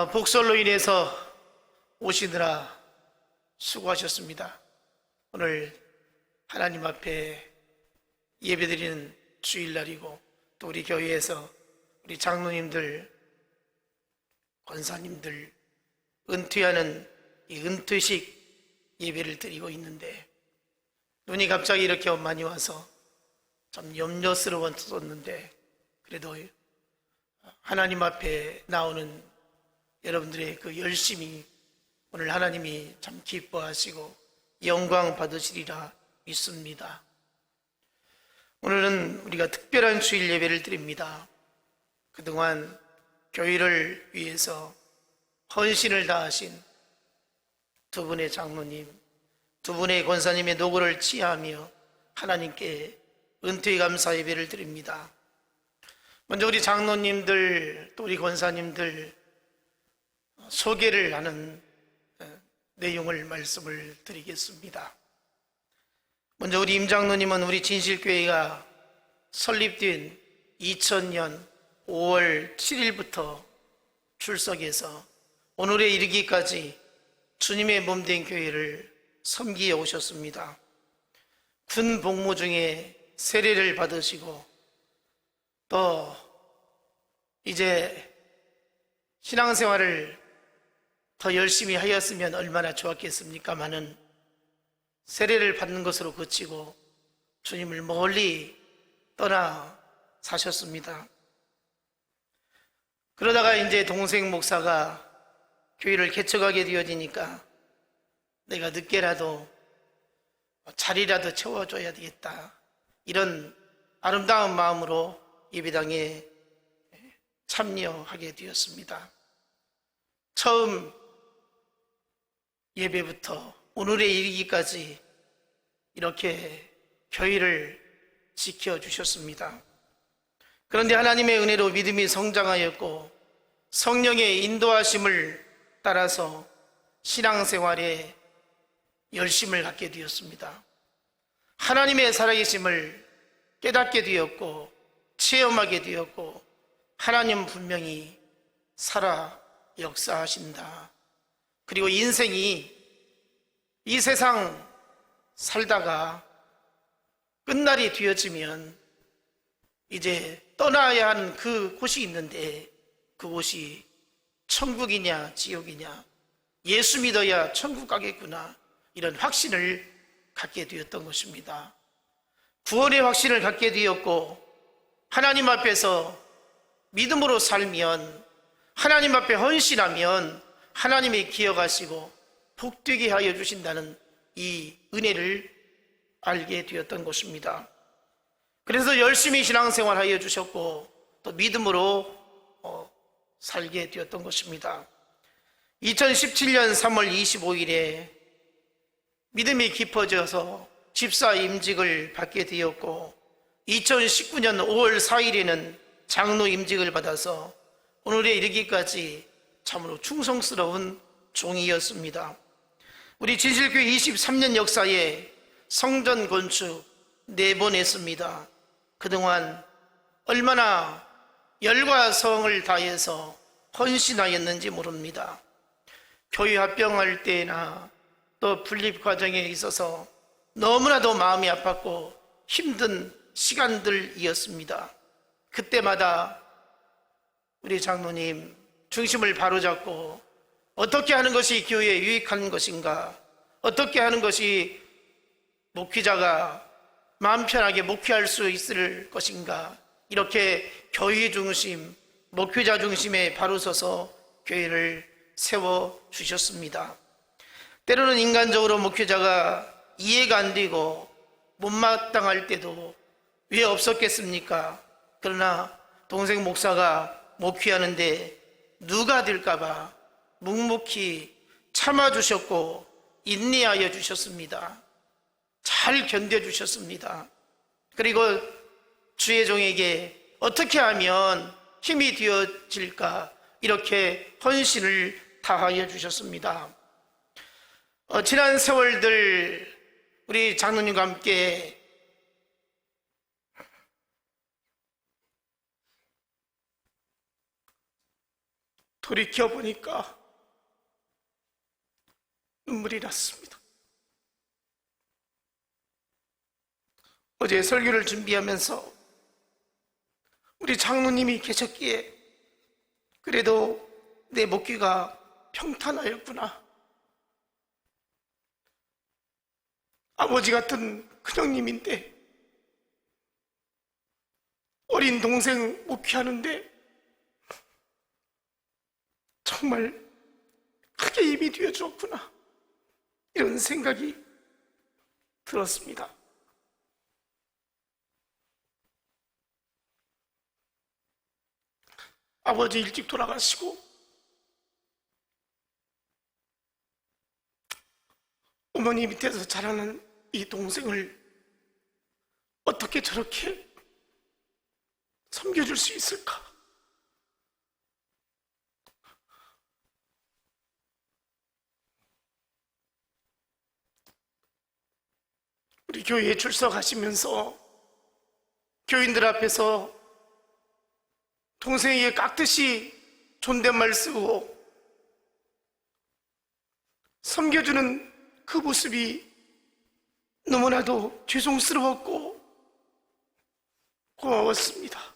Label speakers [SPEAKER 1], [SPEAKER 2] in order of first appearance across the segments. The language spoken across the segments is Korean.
[SPEAKER 1] 복설로 인해서 오시느라 수고하셨습니다. 오늘 하나님 앞에 예배드리는 주일날이고, 또 우리 교회에서 우리 장로님들, 권사님들 은퇴하는 이 은퇴식 예배를 드리고 있는데, 눈이 갑자기 이렇게 많이 와서 참 염려스러웠었는데, 그래도 하나님 앞에 나오는 여러분들의 그 열심이 오늘 하나님이 참 기뻐하시고 영광 받으시리라 믿습니다. 오늘은 우리가 특별한 주일 예배를 드립니다. 그동안 교회를 위해서 헌신을 다하신 두 분의 장로님, 두 분의 권사님의 노고를 치하하며 하나님께 은퇴 감사 예배를 드립니다. 먼저 우리 장로님들, 또 우리 권사님들 소개를 하는 내용을 말씀을 드리겠습니다. 먼저 우리 임장로님은 우리 진실교회가 설립된 2000년 5월 7일부터 출석해서 오늘에 이르기까지 주님의 몸된 교회를 섬기해 오셨습니다. 군 복무 중에 세례를 받으시고, 또 이제 신앙생활을 더 열심히 하였으면 얼마나 좋았겠습니까마는 세례를 받는 것으로 그치고 주님을 멀리 떠나 사셨습니다. 그러다가 이제 동생 목사가 교회를 개척하게 되어지니까 내가 늦게라도 자리라도 채워줘야 되겠다, 이런 아름다운 마음으로 예배당에 참여하게 되었습니다. 처음 예배부터 오늘에 이르기까지 이렇게 교회를 지켜주셨습니다. 그런데 하나님의 은혜로 믿음이 성장하였고, 성령의 인도하심을 따라서 신앙생활에 열심을 갖게 되었습니다. 하나님의 살아계심을 깨닫게 되었고, 체험하게 되었고, 하나님 분명히 살아 역사하신다. 그리고 인생이 이 세상 살다가 끝날이 되어지면 이제 떠나야 하는 그 곳이 있는데, 그곳이 천국이냐 지옥이냐, 예수 믿어야 천국 가겠구나, 이런 확신을 갖게 되었던 것입니다. 구원의 확신을 갖게 되었고, 하나님 앞에서 믿음으로 살면, 하나님 앞에 헌신하면 하나님이 기억하시고 복되게 하여 주신다는 이 은혜를 알게 되었던 것입니다. 그래서 열심히 신앙생활 하여 주셨고, 또 믿음으로 살게 되었던 것입니다. 2017년 3월 25일에 믿음이 깊어져서 집사 임직을 받게 되었고, 2019년 5월 4일에는 장로 임직을 받아서 오늘에 이르기까지 참으로 충성스러운 종이었습니다. 우리 진실교회 23년 역사에 성전 건축 4번 했습니다. 그동안 얼마나 열과 성을 다해서 헌신하였는지 모릅니다. 교회 합병할 때나 또 분립 과정에 있어서 너무나도 마음이 아팠고 힘든 시간들이었습니다. 그때마다 우리 장로님 중심을 바로잡고, 어떻게 하는 것이 교회에 유익한 것인가, 어떻게 하는 것이 목회자가 마음 편하게 목회할 수 있을 것인가, 이렇게 교회 중심, 목회자 중심에 바로 서서 교회를 세워주셨습니다. 때로는 인간적으로 목회자가 이해가 안 되고 못마땅할 때도 왜 없었겠습니까? 그러나 동생 목사가 목회하는데 누가 될까봐 묵묵히 참아주셨고 인내하여 주셨습니다. 잘 견뎌주셨습니다. 그리고 주의 종에게 어떻게 하면 힘이 되어질까, 이렇게 헌신을 다하여 주셨습니다. 지난 세월들 우리 장로님과 함께 돌이켜보니까 눈물이 났습니다. 어제 설교를 준비하면서 우리 장로님이 계셨기에 그래도 내 목귀가 평탄하였구나. 아버지 같은 큰형님인데 어린 동생 목회하는데 정말 크게 힘이 되어주었구나, 이런 생각이 들었습니다. 아버지 일찍 돌아가시고 어머니 밑에서 자라는 이 동생을 어떻게 저렇게 섬겨줄 수 있을까? 우리 교회에 출석하시면서 교인들 앞에서 동생에게 깍듯이 존댓말 쓰고 섬겨주는 그 모습이 너무나도 죄송스러웠고 고마웠습니다.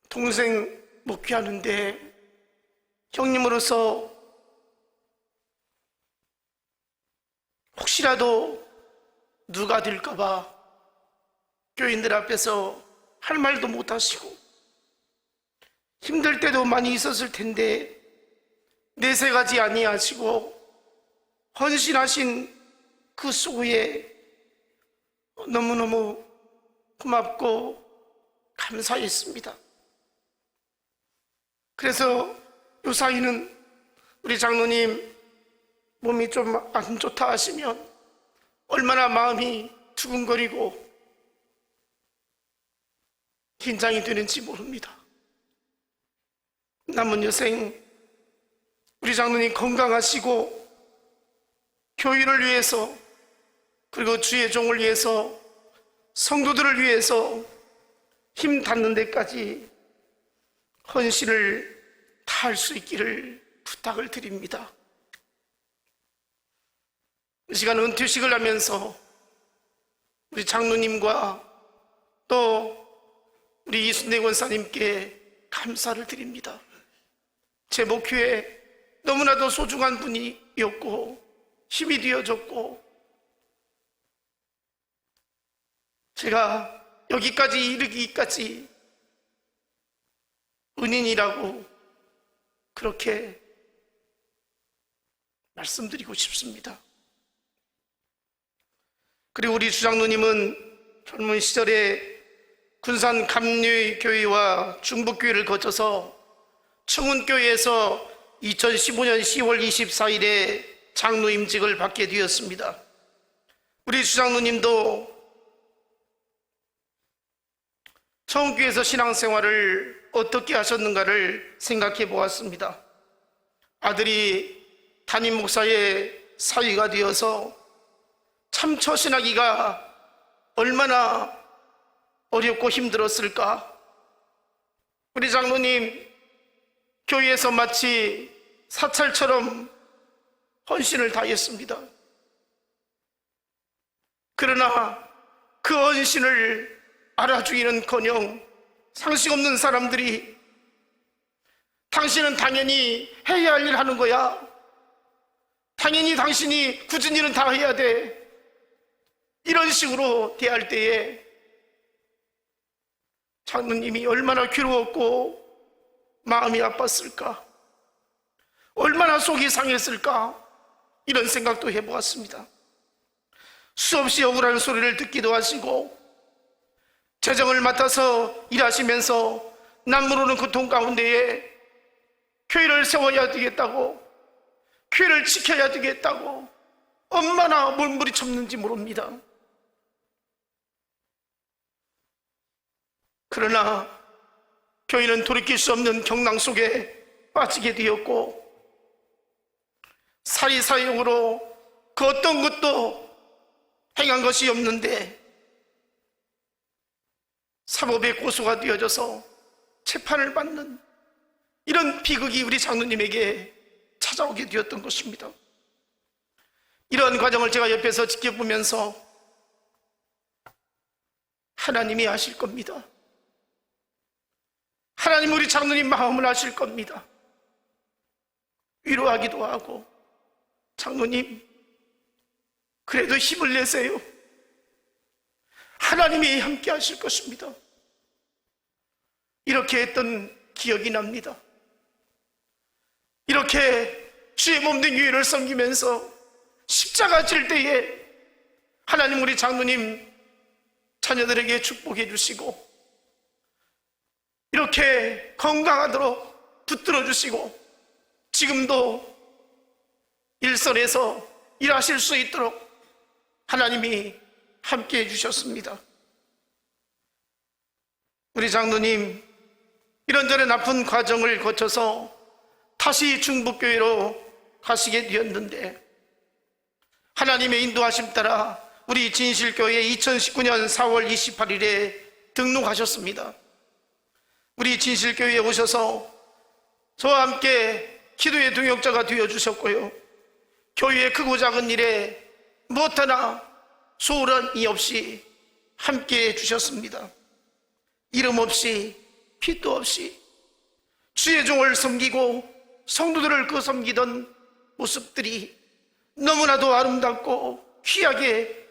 [SPEAKER 1] 동생 목회하는데 형님으로서 혹시라도 누가 될까봐 교인들 앞에서 할 말도 못하시고 힘들 때도 많이 있었을 텐데 내색하지 아니하시고 헌신하신 그 수고에 너무너무 고맙고 감사했습니다. 그래서 요사이는 우리 장로님 몸이 좀 안 좋다 하시면 얼마나 마음이 두근거리고 긴장이 되는지 모릅니다. 남은 여생 우리 장로님 건강하시고 교인을 위해서 그리고 주의 종을 위해서 성도들을 위해서 힘 닿는 데까지 헌신을 다할 수 있기를 부탁을 드립니다. 이 시간 은퇴식을 하면서 우리 장로님과 또 우리 이순대 권사님께 감사를 드립니다. 제 목회에 너무나도 소중한 분이었고 힘이 되어줬고 제가 여기까지 이르기까지 은인이라고 그렇게 말씀드리고 싶습니다. 그리고 우리 주장로님은 젊은 시절에 군산 감리교회와 중북교회를 거쳐서 청운교회에서 2015년 10월 24일에 장로 임직을 받게 되었습니다. 우리 주장로님도 청운교회에서 신앙생활을 어떻게 하셨는가를 생각해 보았습니다. 아들이 담임 목사의 사위가 되어서 참처 신하기가 얼마나 어렵고 힘들었을까. 우리 장로님 교회에서 마치 사찰처럼 헌신을 다했습니다. 그러나 그 헌신을 알아주기는커녕 상식 없는 사람들이 당신은 당연히 해야 할 일 하는 거야, 당연히 당신이 굳은 일은 다 해야 돼, 이런 식으로 대할 때에 장로님이 얼마나 괴로웠고 마음이 아팠을까, 얼마나 속이 상했을까, 이런 생각도 해보았습니다. 수없이 억울한 소리를 듣기도 하시고 재정을 맡아서 일하시면서 남모르는 고통 가운데에 교회를 세워야 되겠다고, 교회를 지켜야 되겠다고 얼마나 몸부림쳤는지 모릅니다. 그러나 교회는 돌이킬 수 없는 경랑 속에 빠지게 되었고 사리사욕으로 그 어떤 것도 행한 것이 없는데 사법의 고소가 되어져서 재판을 받는 이런 비극이 우리 장로님에게 찾아오게 되었던 것입니다. 이러한 과정을 제가 옆에서 지켜보면서 하나님이 아실 겁니다. 하나님 우리 장로님 마음을 아실 겁니다. 위로하기도 하고, 장로님 그래도 힘을 내세요. 하나님이 함께 하실 것입니다. 이렇게 했던 기억이 납니다. 이렇게 주의 몸된 교회를 섬기면서 십자가 질 때에 하나님 우리 장로님 자녀들에게 축복해 주시고, 이렇게 건강하도록 붙들어 주시고, 지금도 일선에서 일하실 수 있도록 하나님이 함께 해주셨습니다. 우리 장로님 이런저런 아픈 과정을 거쳐서 다시 중북교회로 가시게 되었는데, 하나님의 인도하심 따라 우리 진실교회 2019년 4월 28일에 등록하셨습니다. 우리 진실교회에 오셔서 저와 함께 기도의 동역자가 되어주셨고요, 교회의 크고 작은 일에 무엇 하나 소홀한 이 없이 함께 해주셨습니다. 이름 없이 핏도 없이 주의 종을 섬기고 성도들을 그 섬기던 모습들이 너무나도 아름답고 귀하게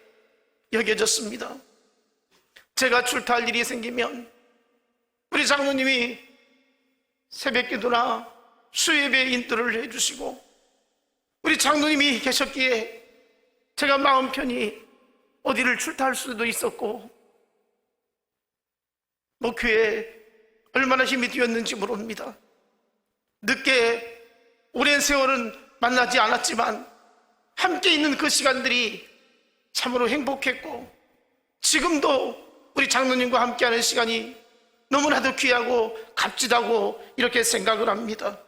[SPEAKER 1] 여겨졌습니다. 제가 출타할 일이 생기면 우리 장로님이 새벽기도나 수예배 인도를 해주시고, 우리 장로님이 계셨기에 제가 마음 편히 어디를 출타할 수도 있었고, 목회에 얼마나 힘이 되었는지 모릅니다. 늦게 오랜 세월은 만나지 않았지만 함께 있는 그 시간들이 참으로 행복했고, 지금도 우리 장로님과 함께하는 시간이 너무나도 귀하고 값지다고 이렇게 생각을 합니다.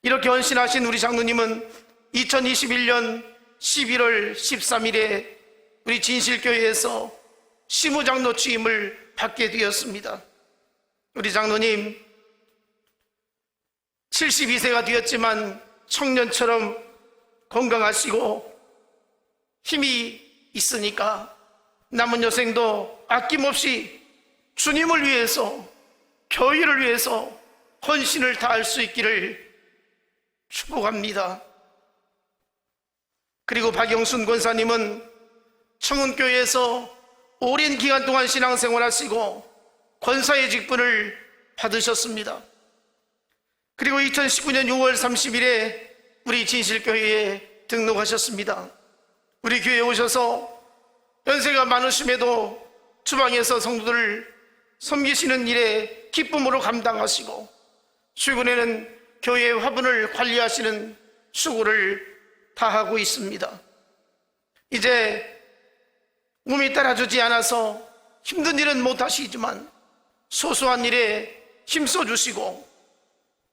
[SPEAKER 1] 이렇게 헌신하신 우리 장로님은 2021년 11월 13일에 우리 진실교회에서 시무장로 취임을 받게 되었습니다. 우리 장로님 72세가 되었지만 청년처럼 건강하시고 힘이 있으니까 남은 여생도 아낌없이 주님을 위해서, 교회를 위해서 헌신을 다할 수 있기를 축복합니다. 그리고 박영순 권사님은 청운교회에서 오랜 기간 동안 신앙생활 하시고 권사의 직분을 받으셨습니다. 그리고 2019년 6월 30일에 우리 진실교회에 등록하셨습니다. 우리 교회에 오셔서 연세가 많으심에도 주방에서 성도들을 섬기시는 일에 기쁨으로 감당하시고, 최근에는 교회의 화분을 관리하시는 수고를 다하고 있습니다. 이제 몸이 따라주지 않아서 힘든 일은 못하시지만 소소한 일에 힘써주시고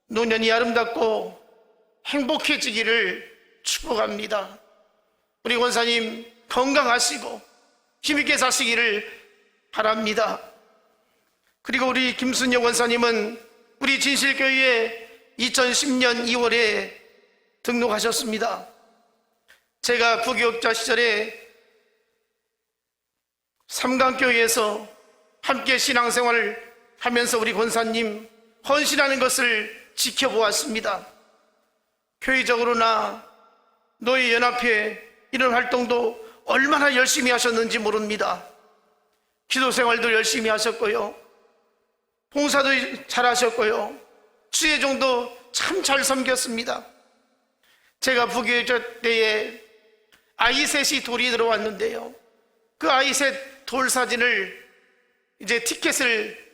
[SPEAKER 1] 노년이 아름답고 행복해지기를 축복합니다. 우리 권사님 건강하시고 힘있게 사시기를 바랍니다. 그리고 우리 김순영 권사님은 우리 진실교회에 2010년 2월에 등록하셨습니다. 제가 부교육자 시절에 삼강교회에서 함께 신앙생활을 하면서 우리 권사님 헌신하는 것을 지켜보았습니다. 교회적으로나 노예연합회 이런 활동도 얼마나 열심히 하셨는지 모릅니다. 기도생활도 열심히 하셨고요, 봉사도 잘하셨고요, 주예종도 참 잘 섬겼습니다. 제가 부교육자 때에 아이셋이 돌이 들어왔는데요, 그 아이셋 돌 사진을 이제 티켓을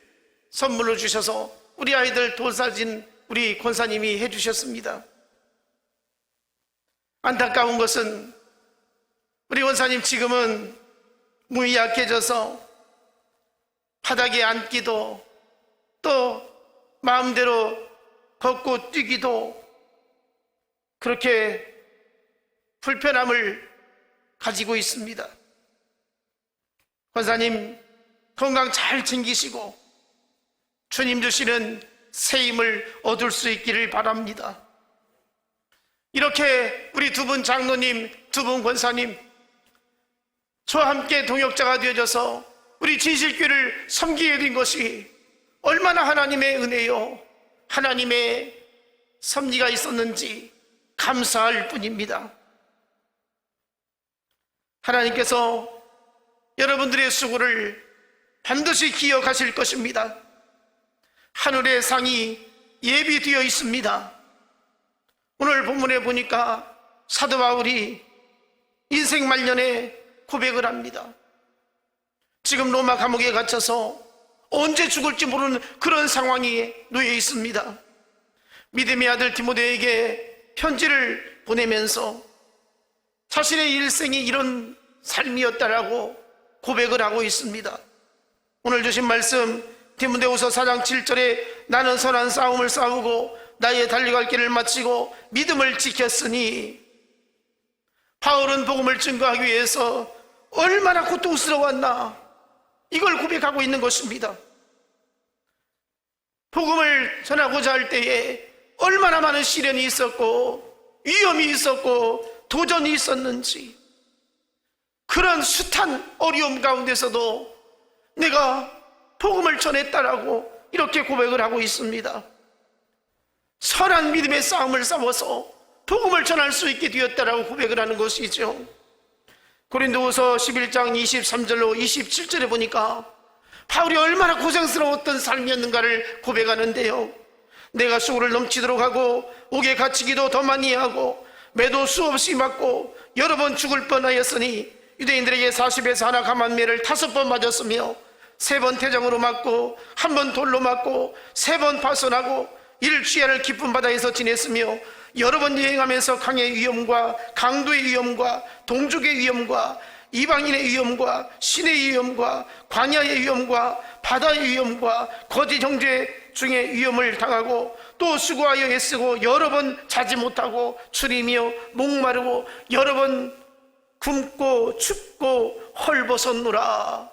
[SPEAKER 1] 선물로 주셔서 우리 아이들 돌 사진 우리 권사님이 해주셨습니다. 안타까운 것은 우리 권사님 지금은 몸이 약해져서 바닥에 앉기도 또 마음대로 걷고 뛰기도 그렇게 불편함을 가지고 있습니다. 권사님 건강 잘 챙기시고 주님 주시는 새 힘을 얻을 수 있기를 바랍니다. 이렇게 우리 두 분 장로님, 두 분 권사님, 저와 함께 동역자가 되어져서 우리 진실교회를 섬기게 된 것이 얼마나 하나님의 은혜요, 하나님의 섭리가 있었는지 감사할 뿐입니다. 하나님께서 여러분들의 수고를 반드시 기억하실 것입니다. 하늘의 상이 예비되어 있습니다. 오늘 본문에 보니까 사도 바울이 인생 말년에 고백을 합니다. 지금 로마 감옥에 갇혀서 언제 죽을지 모르는 그런 상황에 놓여 있습니다. 믿음의 아들 디모데에게 편지를 보내면서 자신의 일생이 이런 삶이었다라고 고백을 하고 있습니다. 오늘 주신 말씀 디모데후서 4장 7절에 나는 선한 싸움을 싸우고 나의 달려갈 길을 마치고 믿음을 지켰으니, 바울은 복음을 증거하기 위해서 얼마나 고통스러웠나, 이걸 고백하고 있는 것입니다. 복음을 전하고자 할 때에 얼마나 많은 시련이 있었고 위험이 있었고 도전이 있었는지, 그런 숱한 어려움 가운데서도 내가 복음을 전했다라고 이렇게 고백을 하고 있습니다. 선한 믿음의 싸움을 싸워서 복음을 전할 수 있게 되었다라고 고백을 하는 것이죠. 고린도후서 11장 23절로 27절에 보니까 바울이 얼마나 고생스러웠던 삶이었는가를 고백하는데요. 내가 수고를 넘치도록 하고 옥에 갇히기도 더 많이 하고 매도 수없이 맞고 여러 번 죽을 뻔하였으니 유대인들에게 40에서 하나 감한매를 5번 맞았으며 3번 태장으로 맞고 1번 돌로 맞고 3번 파손하고 일주일을 깊은 바다에서 지냈으며 여러 번 여행하면서 강의 위험과 강도의 위험과 동족의 위험과 이방인의 위험과 신의 위험과 광야의 위험과 바다의 위험과 거짓 형제 중에 위험을 당하고 또 수고하여 애쓰고 여러 번 자지 못하고 추리며 목마르고 여러 번 굶고 춥고 헐벗었노라,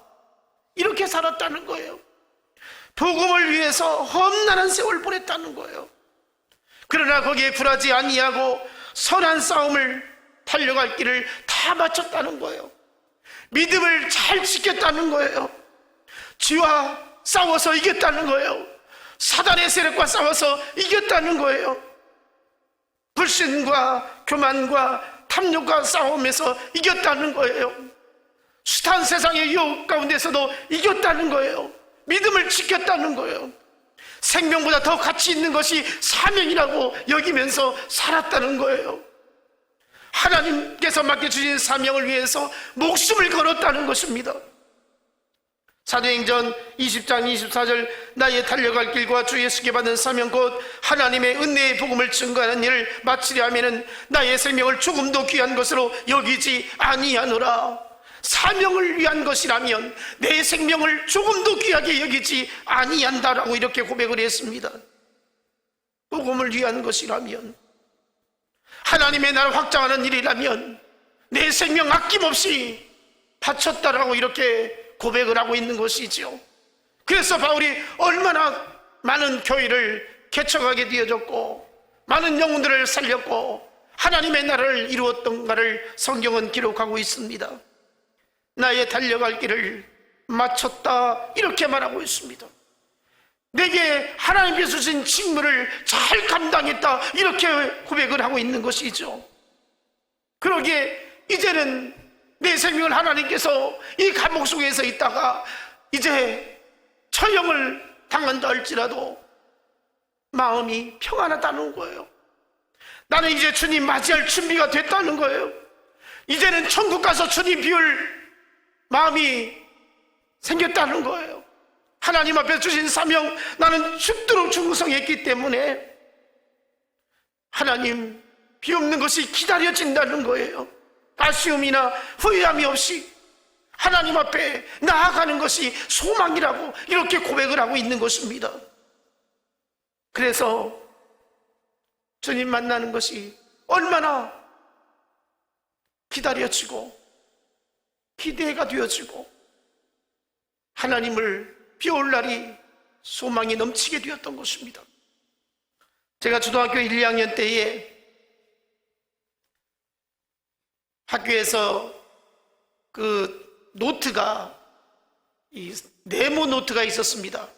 [SPEAKER 1] 이렇게 살았다는 거예요. 복음을 위해서 험난한 세월 보냈다는 거예요. 그러나 거기에 굴하지 아니하고 선한 싸움을 달려갈 길을 다 마쳤다는 거예요. 믿음을 잘 지켰다는 거예요. 쥐와 싸워서 이겼다는 거예요. 사단의 세력과 싸워서 이겼다는 거예요. 불신과 교만과 탐욕과 싸움에서 이겼다는 거예요. 숱한 세상의 유혹 가운데서도 이겼다는 거예요. 믿음을 지켰다는 거예요. 생명보다 더 가치 있는 것이 사명이라고 여기면서 살았다는 거예요. 하나님께서 맡겨주신 사명을 위해서 목숨을 걸었다는 것입니다. 사도행전 20장 24절 나의 달려갈 길과 주 예수께 받은 사명 곧 하나님의 은혜의 복음을 증거하는 일을 마치려 하면은 나의 생명을 조금도 귀한 것으로 여기지 아니하노라. 사명을 위한 것이라면 내 생명을 조금도 귀하게 여기지 아니한다라고 이렇게 고백을 했습니다. 복음을 위한 것이라면, 하나님의 나라를 확장하는 일이라면 내 생명 아낌없이 바쳤다라고 이렇게 고백을 하고 있는 것이죠. 그래서 바울이 얼마나 많은 교회를 개척하게 되어졌고 많은 영혼들을 살렸고 하나님의 나라를 이루었던가를 성경은 기록하고 있습니다. 나의 달려갈 길을 마쳤다, 이렇게 말하고 있습니다. 내게 하나님께서 주신 직무를 잘 감당했다, 이렇게 고백을 하고 있는 것이죠. 그러기에 이제는 내 생명을 하나님께서 이 감옥 속에서 있다가 이제 처형을 당한다 할지라도 마음이 평안하다는 거예요. 나는 이제 주님 맞이할 준비가 됐다는 거예요. 이제는 천국 가서 주님 비울 마음이 생겼다는 거예요. 하나님 앞에 주신 사명, 나는 죽도록 충성했기 때문에 하나님 비옵는 것이 기다려진다는 거예요. 아쉬움이나 후회함이 없이 하나님 앞에 나아가는 것이 소망이라고 이렇게 고백을 하고 있는 것입니다. 그래서 주님 만나는 것이 얼마나 기다려지고 기대가 되어지고 하나님을 비울 날이 소망이 넘치게 되었던 것입니다. 제가 초등학교 1, 2학년 때에 학교에서 그 노트가, 이 네모 노트가 있었습니다.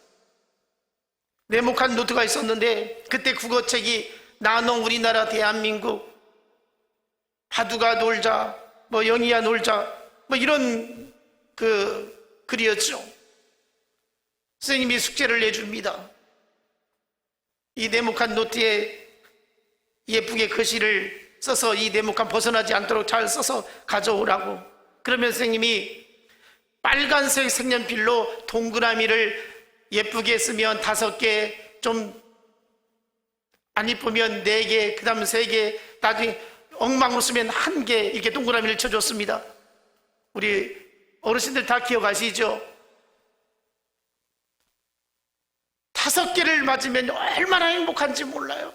[SPEAKER 1] 네모칸 노트가 있었는데, 그때 국어책이 나농 우리나라 대한민국, 바두가 놀자, 뭐 영희야 놀자, 뭐 이런 글이었죠. 선생님이 숙제를 내줍니다. 이 네모칸 노트에 예쁘게 글씨를 써서 이 네모칸 벗어나지 않도록 잘 써서 가져오라고. 그러면 선생님이 빨간색 색연필로 동그라미를 예쁘게 쓰면 5개, 좀 안 이쁘면 4개, 그 다음 3개, 나중에 엉망으로 쓰면 1개, 이렇게 동그라미를 쳐줬습니다. 우리 어르신들 다 기억하시죠? 5개를 맞으면 얼마나 행복한지 몰라요.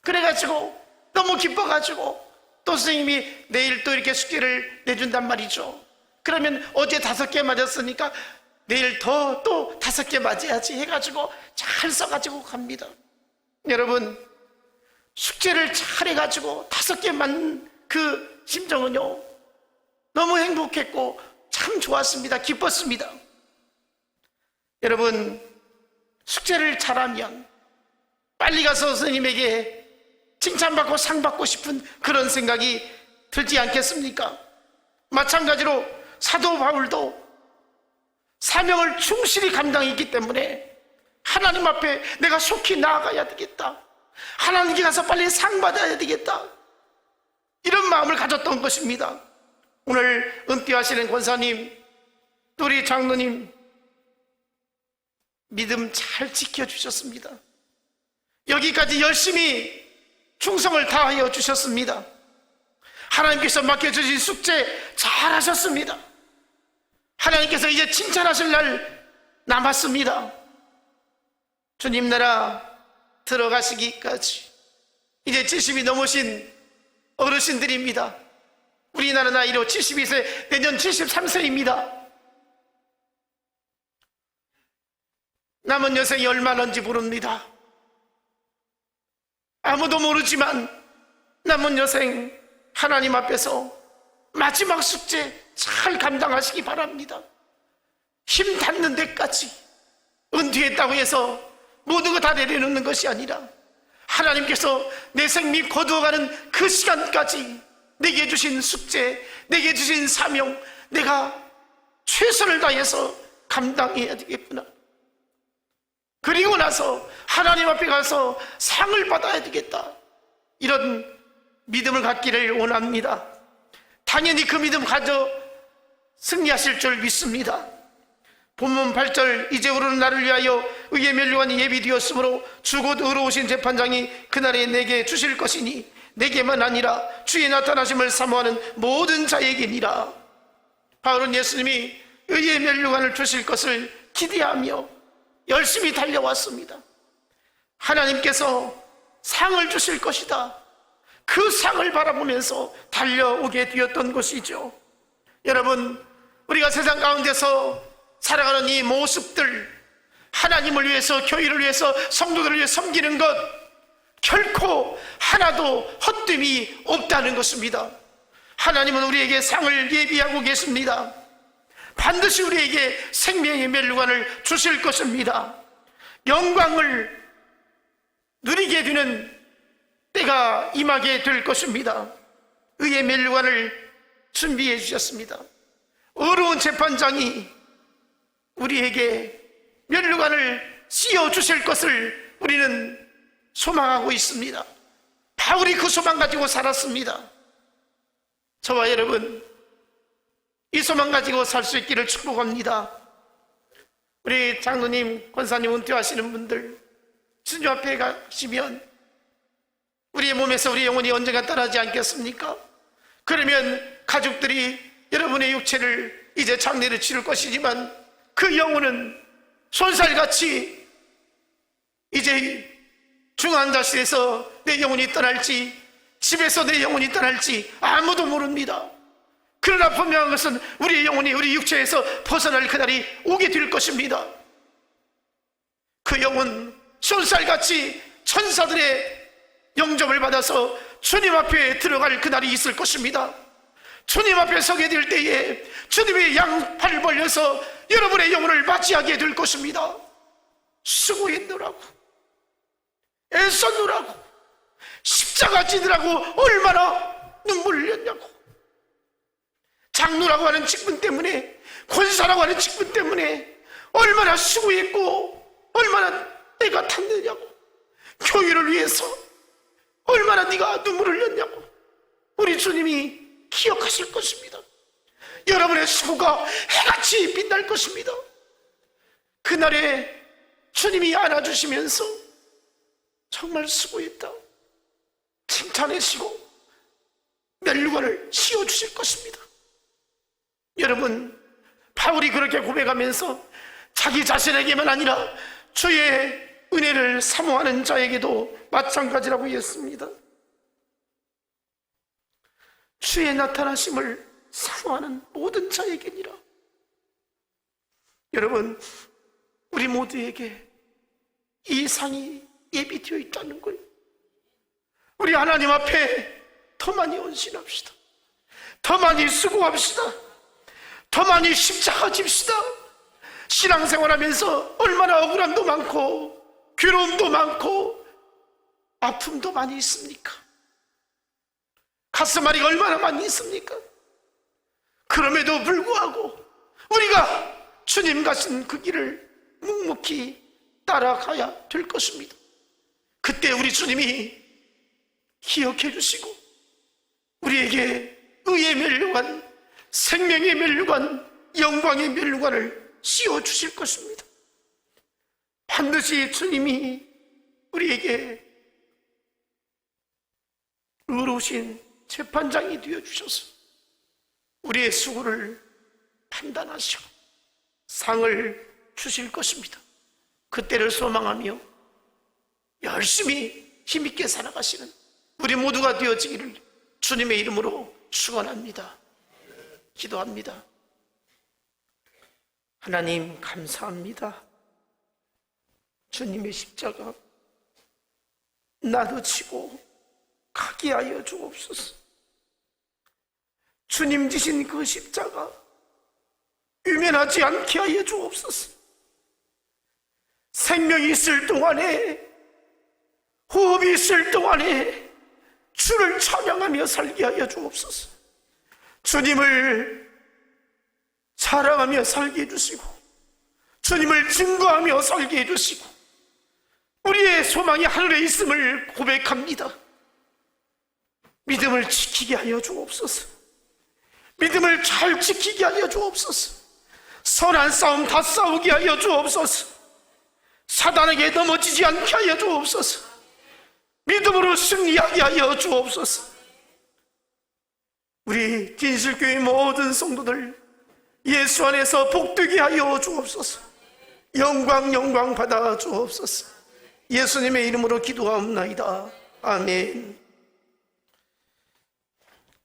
[SPEAKER 1] 그래가지고 너무 기뻐가지고 또 선생님이 내일 또 이렇게 숙제를 내준단 말이죠. 그러면 어제 5개 맞았으니까 내일 또 5개 맞아야지 해가지고 잘 써가지고 갑니다. 여러분, 숙제를 잘 해가지고 5개 맞는 그 심정은요, 너무 행복했고 참 좋았습니다. 기뻤습니다. 여러분, 숙제를 잘하면 빨리 가서 선생님에게 칭찬받고 상 받고 싶은 그런 생각이 들지 않겠습니까? 마찬가지로 사도 바울도 사명을 충실히 감당했기 때문에 하나님 앞에 내가 속히 나아가야 되겠다, 하나님께 가서 빨리 상 받아야 되겠다, 이런 마음을 가졌던 것입니다. 오늘 은퇴하시는 권사님, 또 우리 장로님, 믿음 잘 지켜주셨습니다. 여기까지 열심히 충성을 다하여 주셨습니다. 하나님께서 맡겨주신 숙제 잘 하셨습니다. 하나님께서 이제 칭찬하실 날 남았습니다. 주님 나라 들어가시기까지 이제 70이 넘으신 어르신들입니다. 우리나라 나이로 72세, 내년 73세입니다. 남은 여생이 얼마나인지 모릅니다. 아무도 모르지만 남은 여생 하나님 앞에서 마지막 숙제 잘 감당하시기 바랍니다. 힘 닿는 데까지. 은퇴했다고 해서 모든 거 다 내려놓는 것이 아니라 하나님께서 내 생명 거두어가는 그 시간까지 내게 주신 숙제, 내게 주신 사명, 내가 최선을 다해서 감당해야 되겠구나. 그리고 나서 하나님 앞에 가서 상을 받아야 되겠다, 이런 믿음을 갖기를 원합니다. 당연히 그 믿음 가져 승리하실 줄 믿습니다. 본문 8절, 이제부로는 나를 위하여 의의 면류관이 예비되었으므로 주 곧 의로우신 재판장이 그날에 내게 주실 것이니 내게만 아니라 주의 나타나심을 사모하는 모든 자에게니라. 바울은 예수님이 의의 면류관을 주실 것을 기대하며 열심히 달려왔습니다. 하나님께서 상을 주실 것이다, 그 상을 바라보면서 달려오게 되었던 것이죠. 여러분, 우리가 세상 가운데서 살아가는 이 모습들, 하나님을 위해서, 교회를 위해서, 성도들을 위해 섬기는 것 결코 하나도 헛됨이 없다는 것입니다. 하나님은 우리에게 상을 예비하고 계십니다. 반드시 우리에게 생명의 면류관을 주실 것입니다. 영광을 누리게 되는 때가 임하게 될 것입니다. 의의 면류관을 준비해 주셨습니다. 어려운 재판장이 우리에게 면류관을 씌워 주실 것을 우리는 소망하고 있습니다. 바울이 그 소망 가지고 살았습니다. 저와 여러분, 이 소망 가지고 살 수 있기를 축복합니다. 우리 장로님, 권사님 은퇴하시는 분들, 주님 앞에 가시면 우리의 몸에서 우리 영혼이 언젠가 떠나지 않겠습니까? 그러면 가족들이 여러분의 육체를 이제 장례를 치를 것이지만 그 영혼은 손살같이 이제 중환자실에서 내 영혼이 떠날지, 집에서 내 영혼이 떠날지 아무도 모릅니다. 그러나 분명한 것은 우리의 영혼이 우리 육체에서 벗어날 그날이 오게 될 것입니다. 그 영혼 쏜살같이 천사들의 영접을 받아서 주님 앞에 들어갈 그날이 있을 것입니다. 주님 앞에 서게 될 때에 주님의 양팔을 벌려서 여러분의 영혼을 맞이하게 될 것입니다. 수고했노라고, 애썼노라고, 십자가 지느라고 얼마나 눈물을 흘렸냐고, 장로라고 하는 직분 때문에, 권사라고 하는 직분 때문에 얼마나 수고했고 얼마나 때가 탔느냐고, 교회를 위해서 얼마나 네가 눈물을 흘렸냐고 우리 주님이 기억하실 것입니다. 여러분의 수고가 해같이 빛날 것입니다. 그날에 주님이 안아주시면서 정말 수고했다 칭찬해주시고 멸류관을 씌워주실 것입니다. 여러분, 바울이 그렇게 고백하면서 자기 자신에게만 아니라 주의 은혜를 사모하는 자에게도 마찬가지라고 했습니다. 주의 나타나심을 사모하는 모든 자에게니라. 여러분, 우리 모두에게 이 상이 예비되어 있다는 걸 우리 하나님 앞에 더 많이 헌신합시다. 더 많이 수고합시다. 더 많이 십자가 집시다. 신앙생활하면서 얼마나 억울함도 많고 괴로움도 많고 아픔도 많이 있습니까? 가슴앓이가 얼마나 많이 있습니까? 그럼에도 불구하고 우리가 주님 가신 그 길을 묵묵히 따라가야 될 것입니다. 그때 우리 주님이 기억해 주시고 우리에게 의의 멸류관, 생명의 멸류관, 영광의 멸류관을 씌워주실 것입니다. 반드시 주님이 우리에게 의로우신 재판장이 되어주셔서 우리의 수고를 판단하시고 상을 주실 것입니다. 그때를 소망하며 열심히 힘있게 살아가시는 우리 모두가 되어지기를 주님의 이름으로 축원합니다. 기도합니다. 하나님 감사합니다. 주님의 십자가 나도 지고 가게 하여 주옵소서. 주님 지신 그 십자가 유면하지 않게 하여 주옵소서. 생명이 있을 동안에, 호흡이 있을 동안에 주를 찬양하며 살게 하여 주옵소서. 주님을 사랑하며 살게 해주시고 주님을 증거하며 살게 해주시고 우리의 소망이 하늘에 있음을 고백합니다. 믿음을 지키게 하여 주옵소서. 믿음을 잘 지키게 하여 주옵소서. 선한 싸움 다 싸우게 하여 주옵소서. 사단에게 넘어지지 않게 하여 주옵소서. 믿음으로 승리하게 하여 주옵소서. 우리 진실교회 모든 성도들 예수 안에서 복되게 하여 주옵소서. 영광 받아 주옵소서. 예수님의 이름으로 기도하옵나이다. 아멘.